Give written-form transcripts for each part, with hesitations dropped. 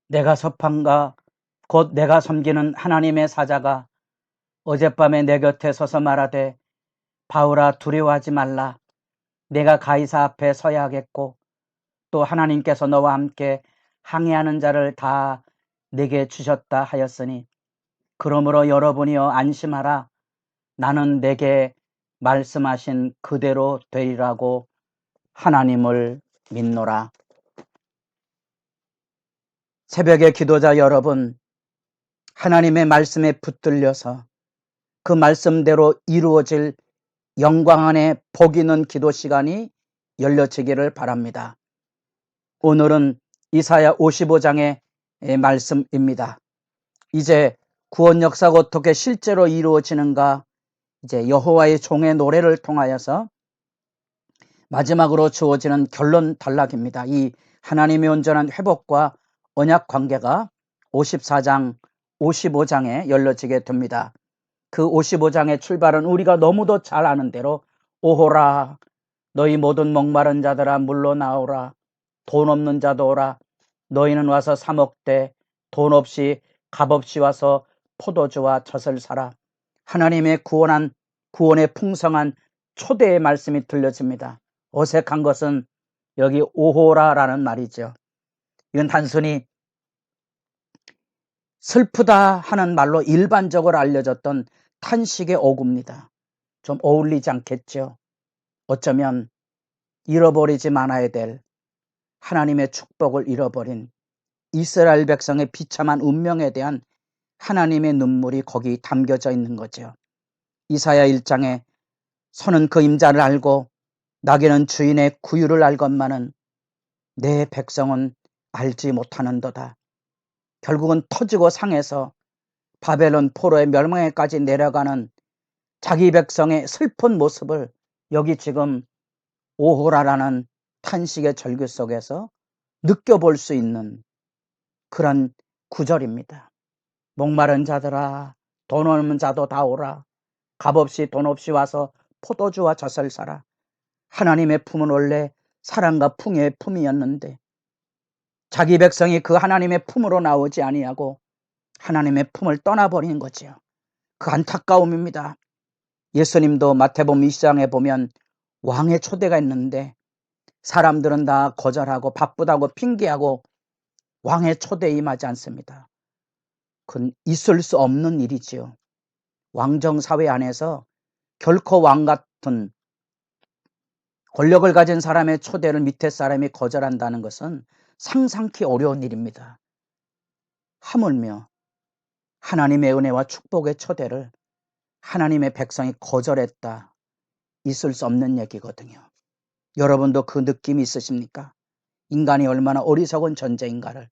내가 서판가 곧 내가 섬기는 하나님의 사자가 어젯밤에 내 곁에 서서 말하되 바울아 두려워하지 말라. 내가 가이사 앞에 서야겠고 또 하나님께서 너와 함께 항해하는 자를 다 내게 주셨다 하였으니 그러므로 여러분이여 안심하라. 나는 내게 말씀하신 그대로 되리라고 하나님을 믿노라. 새벽의 기도자 여러분, 하나님의 말씀에 붙들려서 그 말씀대로 이루어질 영광 안에 복 있는 기도 시간이 열려지기를 바랍니다. 오늘은 이사야 55장의 말씀입니다. 이제 구원 역사가 어떻게 실제로 이루어지는가, 이제 여호와의 종의 노래를 통하여서 마지막으로 주어지는 결론 단락입니다. 이 하나님의 온전한 회복과 언약 관계가 54장, 55장에 열려지게 됩니다. 그 55장의 출발은 우리가 너무도 잘 아는 대로 오호라 너희 모든 목마른 자들아 물로 나오라. 돈 없는 자도 오라. 너희는 와서 사 먹되 돈 없이 값없이 와서 포도주와 젖을 사라. 하나님의 구원의 풍성한 초대의 말씀이 들려집니다. 어색한 것은 여기 오호라라는 말이죠. 이건 단순히 슬프다 하는 말로 일반적으로 알려졌던 탄식의 어구입니다. 좀 어울리지 않겠죠. 어쩌면 잃어버리지 말아야 될 하나님의 축복을 잃어버린 이스라엘 백성의 비참한 운명에 대한 하나님의 눈물이 거기 담겨져 있는 거죠. 이사야 1장에 소는 그 임자를 알고 나귀는 주인의 구유를 알건만은 내 백성은 알지 못하는도다. 결국은 터지고 상해서 바벨론 포로의 멸망에까지 내려가는 자기 백성의 슬픈 모습을 여기 지금 오호라라는 탄식의 절규 속에서 느껴볼 수 있는 그런 구절입니다. 목마른 자들아 돈 없는 자도 다 오라. 값없이 돈 없이 와서 포도주와 젖을 사라. 하나님의 품은 원래 사랑과 풍요의 품이었는데 자기 백성이 그 하나님의 품으로 나오지 아니하고 하나님의 품을 떠나버린 거지요. 그 안타까움입니다. 예수님도 마태복음 20장에 보면 왕의 초대가 있는데 사람들은 다 거절하고 바쁘다고 핑계하고 왕의 초대에 임하지 않습니다. 그건 있을 수 없는 일이지요. 왕정사회 안에서 결코 왕 같은 권력을 가진 사람의 초대를 밑에 사람이 거절한다는 것은 상상치 어려운 일입니다. 하물며 하나님의 은혜와 축복의 초대를 하나님의 백성이 거절했다. 있을 수 없는 얘기거든요. 여러분도 그 느낌이 있으십니까? 인간이 얼마나 어리석은 존재인가를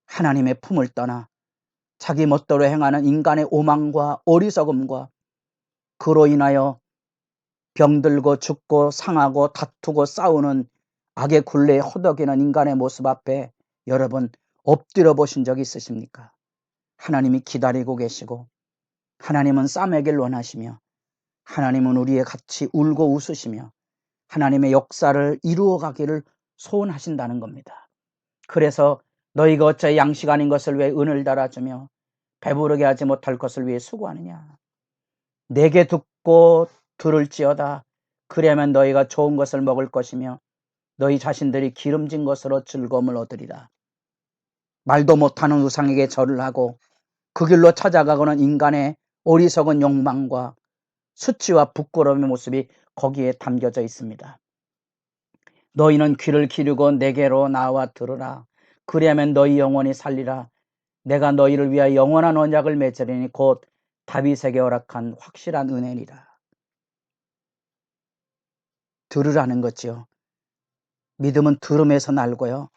하나님의 품을 떠나 자기 멋대로 행하는 인간의 오만과 어리석음과 그로 인하여 병들고 죽고 상하고 다투고 싸우는 악의 굴레에 허덕이는 인간의 모습 앞에 여러분 엎드려 보신 적 있으십니까? 하나님이 기다리고 계시고 하나님은 싸매길 원하시며 하나님은 우리의 같이 울고 웃으시며 하나님의 역사를 이루어가기를 소원하신다는 겁니다. 그래서 너희가 어찌 양식 아닌 것을 왜 은을 달아주며 배부르게 하지 못할 것을 위해 수고하느냐. 내게 듣고 들을지어다. 그리하면 너희가 좋은 것을 먹을 것이며 너희 자신들이 기름진 것으로 즐거움을 얻으리라. 말도 못하는 우상에게 절을 하고 그 길로 찾아가고는 인간의 어리석은 욕망과 수치와 부끄러움의 모습이 거기에 담겨져 있습니다. 너희는 귀를 기르고 내게로 나와 들으라. 그리하면 너희 영혼이 살리라. 내가 너희를 위하여 영원한 언약을 맺으리니 곧 다윗에게 허락한 확실한 은혜니라. 들으라는 거죠. 믿음은 들음에서 날고요.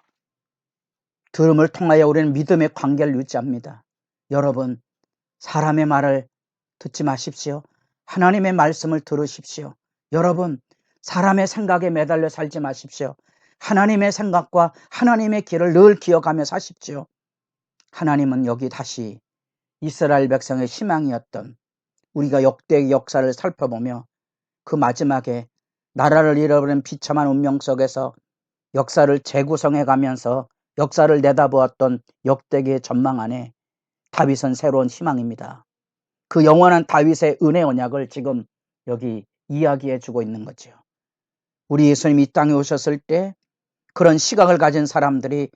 들음을 통하여 우리는 믿음의 관계를 유지합니다. 여러분, 사람의 말을 듣지 마십시오. 하나님의 말씀을 들으십시오. 여러분, 사람의 생각에 매달려 살지 마십시오. 하나님의 생각과 하나님의 길을 늘 기억하며 사십시오. 하나님은 여기 다시 이스라엘 백성의 희망이었던 우리가 역대의 역사를 살펴보며 그 마지막에 나라를 잃어버린 비참한 운명 속에서 역사를 재구성해 가면서 역사를 내다보았던 역대기의 전망 안에 다윗은 새로운 희망입니다. 그 영원한 다윗의 은혜 언약을 지금 여기 이야기해 주고 있는 거죠. 우리 예수님이 이 땅에 오셨을 때 그런 시각을 가진 사람들이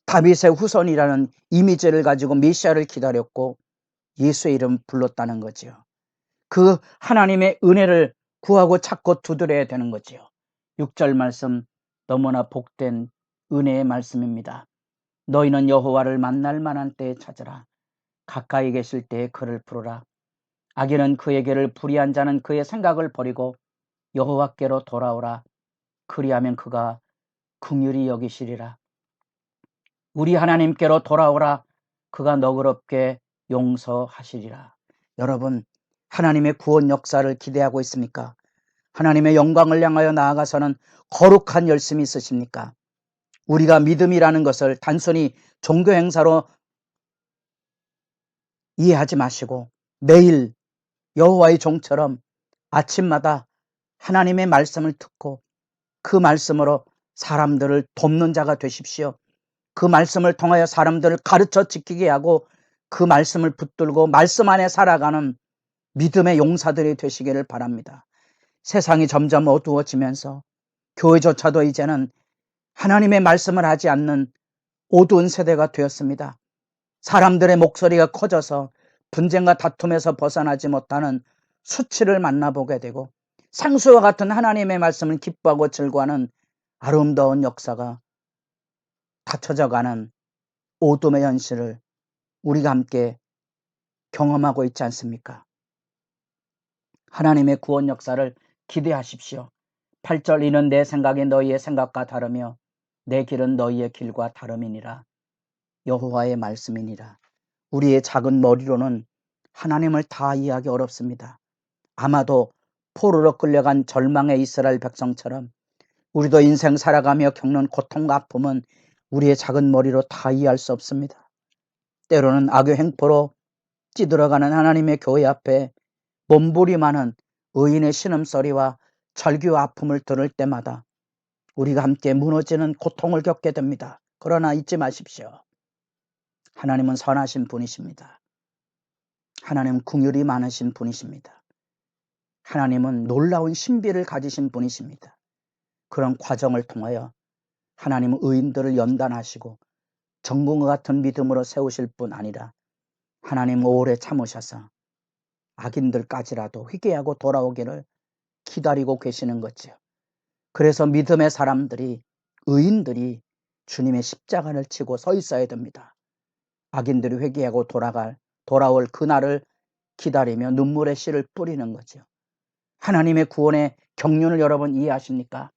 다윗의 후손이라는 이미지를 가지고 메시아를 기다렸고 예수의 이름 불렀다는 거죠. 그 하나님의 은혜를 구하고 찾고 두드려야 되는 거죠. 6절 말씀 너무나 복된 은혜의 말씀입니다. 너희는 여호와를 만날 만한 때에 찾으라. 가까이 계실 때에 그를 부르라. 악인은 그에게를 불의한 자는 그의 생각을 버리고 여호와께로 돌아오라. 그리하면 그가 긍휼히 여기시리라. 우리 하나님께로 돌아오라. 그가 너그럽게 용서하시리라. 여러분, 하나님의 구원 역사를 기대하고 있습니까? 하나님의 영광을 향하여 나아가서는 거룩한 열심이 있으십니까? 우리가 믿음이라는 것을 단순히 종교 행사로 이해하지 마시고 매일 여호와의 종처럼 아침마다 하나님의 말씀을 듣고 그 말씀으로 사람들을 돕는 자가 되십시오. 그 말씀을 통하여 사람들을 가르쳐 지키게 하고 그 말씀을 붙들고 말씀 안에 살아가는 믿음의 용사들이 되시기를 바랍니다. 세상이 점점 어두워지면서 교회조차도 이제는 하나님의 말씀을 하지 않는 어두운 세대가 되었습니다. 사람들의 목소리가 커져서 분쟁과 다툼에서 벗어나지 못하는 수치를 만나보게 되고 상수와 같은 하나님의 말씀을 기뻐하고 즐거워하는 아름다운 역사가 닫혀져가는 어둠의 현실을 우리가 함께 경험하고 있지 않습니까? 하나님의 구원 역사를 기대하십시오. 8절 이는 내 생각이 너희의 생각과 다르며 내 길은 너희의 길과 다름이니라. 여호와의 말씀이니라. 우리의 작은 머리로는 하나님을 다 이해하기 어렵습니다. 아마도 포로로 끌려간 절망의 이스라엘 백성처럼 우리도 인생 살아가며 겪는 고통과 아픔은 우리의 작은 머리로 다 이해할 수 없습니다. 때로는 악의 횡포로 찌들어가는 하나님의 교회 앞에 몸부림하는 의인의 신음소리와 절규와 아픔을 들을 때마다 우리가 함께 무너지는 고통을 겪게 됩니다. 그러나 잊지 마십시오. 하나님은 선하신 분이십니다. 하나님은 긍휼이 많으신 분이십니다. 하나님은 놀라운 신비를 가지신 분이십니다. 그런 과정을 통하여 하나님은 의인들을 연단하시고 정금과 같은 믿음으로 세우실 뿐 아니라 하나님은 오래 참으셔서 악인들까지라도 회개하고 돌아오기를 기다리고 계시는 거죠. 그래서 믿음의 사람들이 의인들이 주님의 십자가를 치고 서 있어야 됩니다. 악인들이 회개하고 돌아올 그날을 기다리며 눈물의 씨를 뿌리는 거죠. 하나님의 구원의 경륜을 여러분 이해하십니까?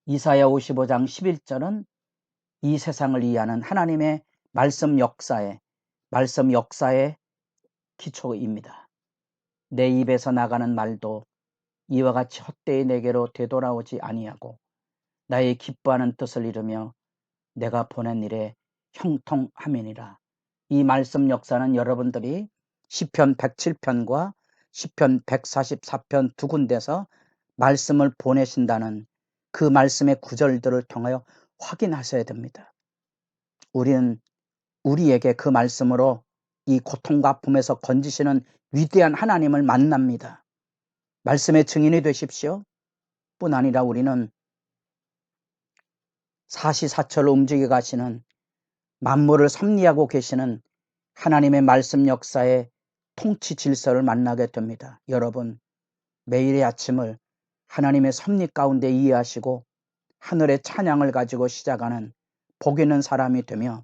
이사야 55장 11절은 이 세상을 이해하는 하나님의 말씀 역사의 기초입니다. 내 입에서 나가는 말도 이와 같이 헛되이 내게로 되돌아오지 아니하고 나의 기뻐하는 뜻을 이루며 내가 보낸 일에 형통함이니라. 이 말씀 역사는 여러분들이 시편 107편과 시편 144편 두 군데서 말씀을 보내신다는 그 말씀의 구절들을 통하여 확인하셔야 됩니다. 우리는 우리에게 그 말씀으로 이 고통과 아픔에서 건지시는 위대한 하나님을 만납니다. 말씀의 증인이 되십시오. 뿐 아니라 우리는 사시사철로 움직여 가시는 만물을 섭리하고 계시는 하나님의 말씀 역사의 통치 질서를 만나게 됩니다. 여러분, 매일의 아침을 하나님의 섭리 가운데 이해하시고 하늘의 찬양을 가지고 시작하는 복 있는 사람이 되며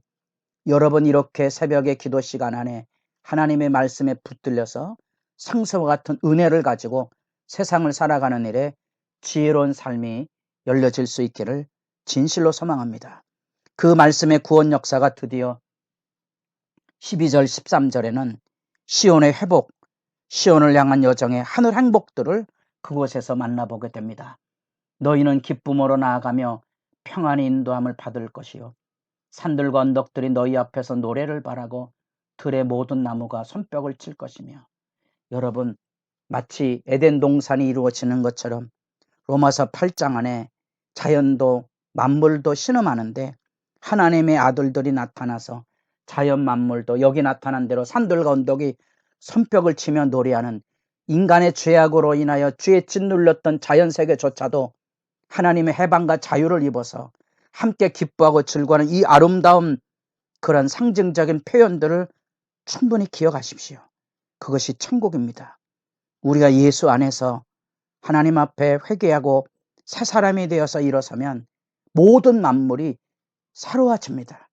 여러분 이렇게 새벽의 기도 시간 안에 하나님의 말씀에 붙들려서 상서와 같은 은혜를 가지고 세상을 살아가는 일에 지혜로운 삶이 열려질 수 있기를 진실로 소망합니다. 그 말씀의 구원 역사가 드디어 12절 13절에는 시온의 회복, 시온을 향한 여정의 하늘 행복들을 그곳에서 만나보게 됩니다. 너희는 기쁨으로 나아가며 평안의 인도함을 받을 것이요 산들과 언덕들이 너희 앞에서 노래를 바라고 들의 모든 나무가 손뼉을 칠 것이며. 여러분, 마치 에덴 동산이 이루어지는 것처럼 로마서 8장 안에 자연도 만물도 신음하는데 하나님의 아들들이 나타나서 자연 만물도 여기 나타난 대로 산들과 언덕이 손뼉을 치며 노래하는, 인간의 죄악으로 인하여 죄에 짓눌렸던 자연세계조차도 하나님의 해방과 자유를 입어서 함께 기뻐하고 즐거워하는 이 아름다운 그런 상징적인 표현들을 충분히 기억하십시오. 그것이 천국입니다. 우리가 예수 안에서 하나님 앞에 회개하고 새 사람이 되어서 일어서면 모든 만물이 새로워집니다.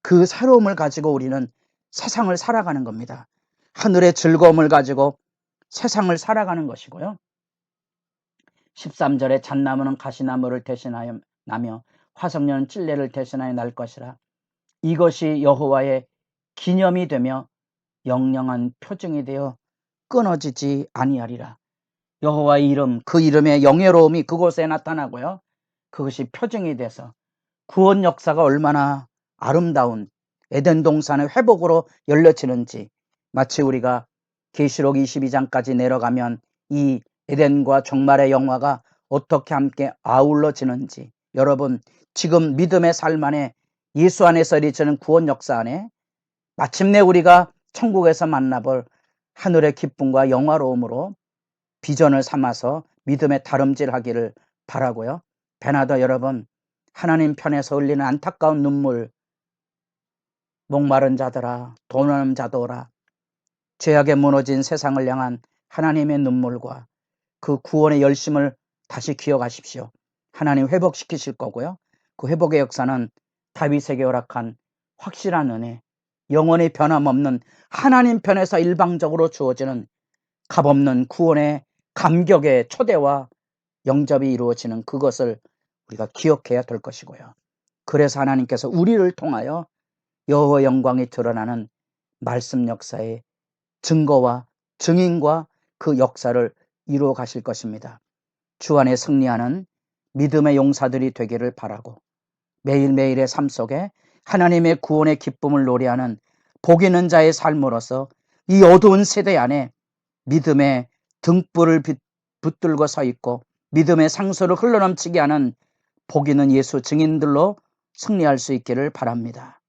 그 새로움을 가지고 우리는 세상을 살아가는 겁니다. 하늘의 즐거움을 가지고 세상을 살아가는 것이고요. 13절에 잣나무는 가시나무를 대신하여 나며 화석녀는 찔레를 대신하여 날 것이라. 이것이 여호와의 기념이 되며 영영한 표징이 되어 끊어지지 아니하리라. 여호와의 이름, 그 이름의 영예로움이 그곳에 나타나고요. 그것이 표징이 돼서 구원 역사가 얼마나 아름다운 에덴 동산의 회복으로 열려지는지, 마치 우리가 계시록 22장까지 내려가면 이 에덴과 종말의 영화가 어떻게 함께 아울러지는지, 여러분 지금 믿음의 삶 안에 예수 안에서 이루어지는 구원 역사 안에 마침내 우리가 천국에서 만나볼 하늘의 기쁨과 영화로움으로 비전을 삼아서 믿음의 다름질하기를 바라고요. 베나더 여러분, 하나님 편에서 흘리는 안타까운 눈물, 목마른 자들아, 돈 없는 자들아, 죄악에 무너진 세상을 향한 하나님의 눈물과 그 구원의 열심을 다시 기억하십시오. 하나님 회복시키실 거고요. 그 회복의 역사는 다윗에게 허락한 확실한 은혜, 영원히 변함없는 하나님 편에서 일방적으로 주어지는 값없는 구원의 감격의 초대와 영접이 이루어지는 그것을 우리가 기억해야 될 것이고요. 그래서 하나님께서 우리를 통하여 여호와의 영광이 드러나는 말씀 역사의 증거와 증인과 그 역사를 이루어 가실 것입니다. 주 안에 승리하는 믿음의 용사들이 되기를 바라고, 매일매일의 삶 속에 하나님의 구원의 기쁨을 노래하는 복 있는 자의 삶으로서 이 어두운 세대 안에 믿음의 등불을 붙들고 서 있고 믿음의 상소를 흘러넘치게 하는 복 있는 예수 증인들로 승리할 수 있기를 바랍니다.